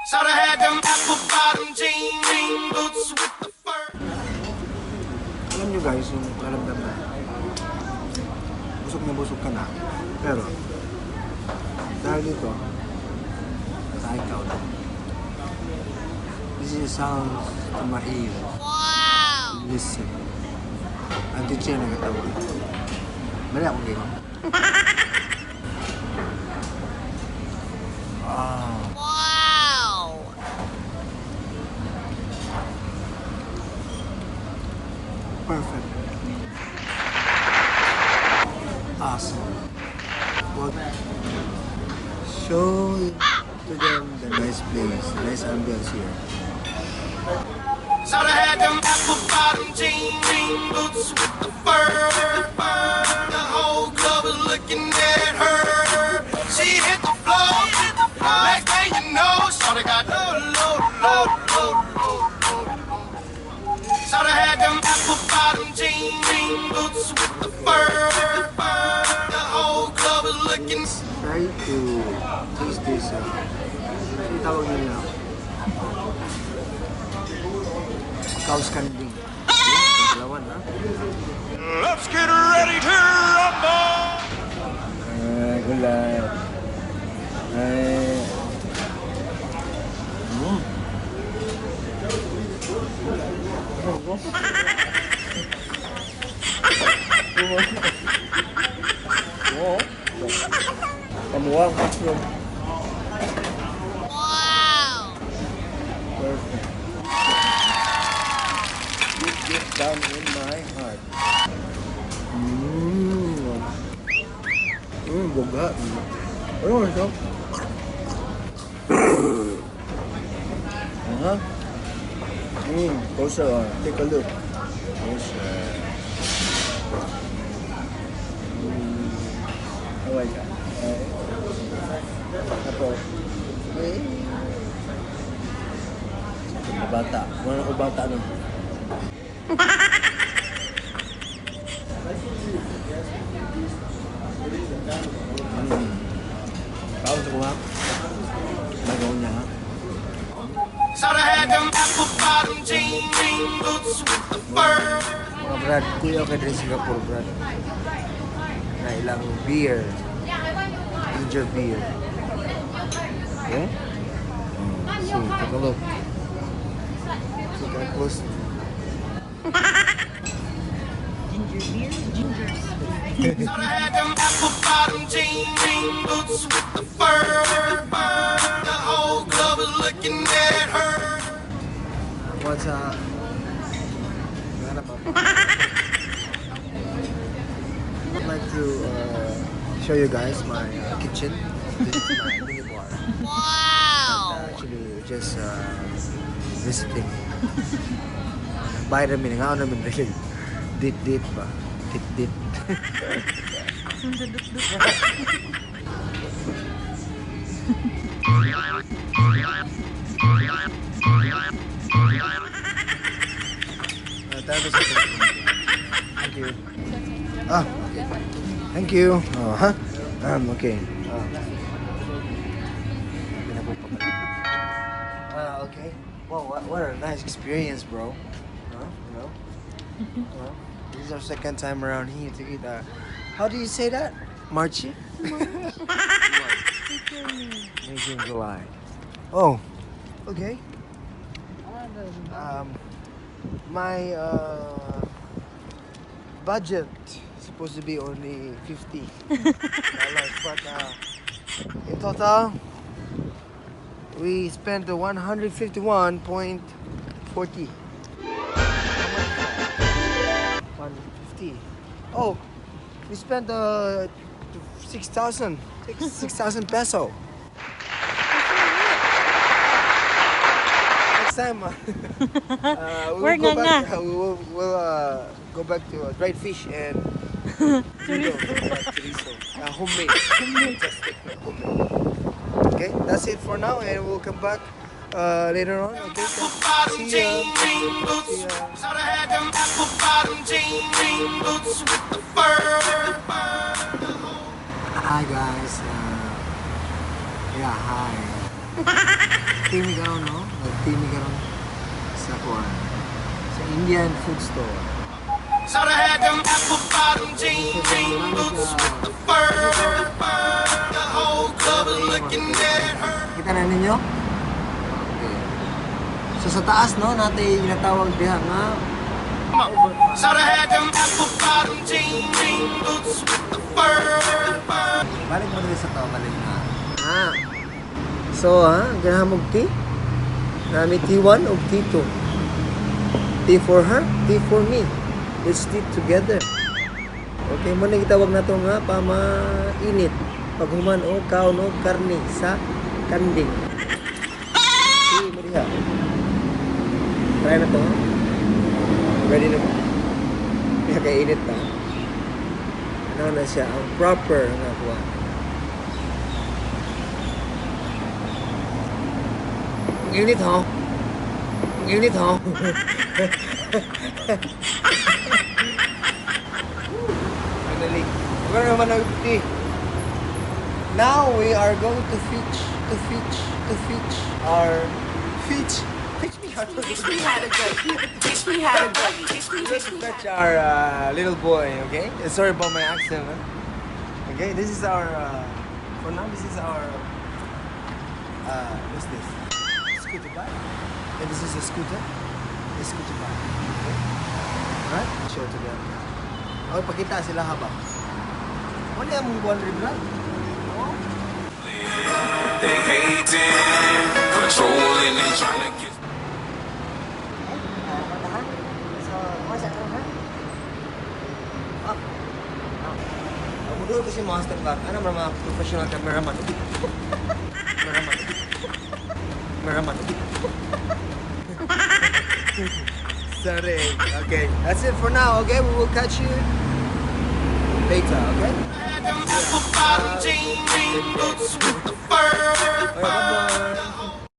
Shoulda had them apple bottom jean boots with the fur. Alam nyo guys, yung karamdam na busog ka na. Pero, dahil dito, sa ikaw na. This is sounds to my ear. Wow! Listen. Ang teacher na katawa. Mali akong gano'n. Wow! Perfect. Awesome. Well, show to them the nice place, the nice ambience here. Shoulda had them apple bottom jean boots with the fur. The whole club was looking at her. She hit the floor. Next thing you know, shoulda got low. Shoulda had them apple bottom jean boots with the fur. The whole club was looking. Try to taste this, yung tawag nila, cow's candy. Dalawan, ha? Let's get ready to rumble. Gulay. Kamuwang mushroom. Wow. Perfect. Deep down in my heart. Boga. Ano ito? Closer. Take a look. Closer. Oh my God. Ako. Bata. Wala ko bata nun. Kaon sa kuha. Magaw niya ha. Shoulda had them apple bottom jean boots with the fur. Mga brad, kuya ka din Singapore brad. Na ilang beer. Ginger beer. Okay? So, take a look. So, get close. Ginger beer? Gingers. Shoulda had them apple bottom jean boots with the fur. The whole club was looking at her. What's up? I'd like to show you guys my kitchen. This is my mini bar. Wow. Actually, just visiting. Buy namin, nga namin really. Dit ba? Dit. Thank you. Okay. Thank you. Okay. Okay. Well, what a nice experience, bro. This is our second time around here to eat. How do you say that? Marchi? June, July. Oh, okay. My budget is supposed to be only $50, but in total we spent 151.40. 150. Oh, we spent 6,000 peso. Next time, we'll go back to dried fish and chorizo. Homemade. Okay, that's it for now, and we'll come back later on. Okay, see ya. Hi guys. Yeah, hi. Nagtimig ako, no? Nagtimig ako sa kuwan. Sa Indian food store. So they had them apple bottom jean boots with the fur. The whole club was looking at her. Kita na ninyo? Okay. So sa taas, no? Natin ginatawag diha nga. So they had them apple bottom jean boots with the fur. Balik mo rin sa tao, balik na. So, ganahamog tea. Nami T1 o T2. T for her, T for me. Let's tea together. Okay, mo na gitawag na to nga pamainit. Paghuman o kaon o karne sa kanding. Okay, mo diha. Try na to. Ready na mo? Kaya kainit na. Ano na siya? Ang proper nga kuha. Ang init ho. Ang init ho. Finally. We're naman nag-tea. Now we are going to fetch our fetch me how to Teach me how to go. Teach me how to go. Teach me fetch our little boy, okay? Sorry about my accent, man. Okay, this is our for now this is our what's this? Scooter bike. And this is a scooter. A scooter bike. Okay? Alright? Show to them. Okay, pakita sila habang. Wala yung buwan rin, right? They hating, controlling and trying to get. Mudo ko si Master Car. Ano mga professional cameraman? Cameraman. Sorry. Okay. That's it for now, okay? We will catch you later, okay? Apple bottom jean boots with the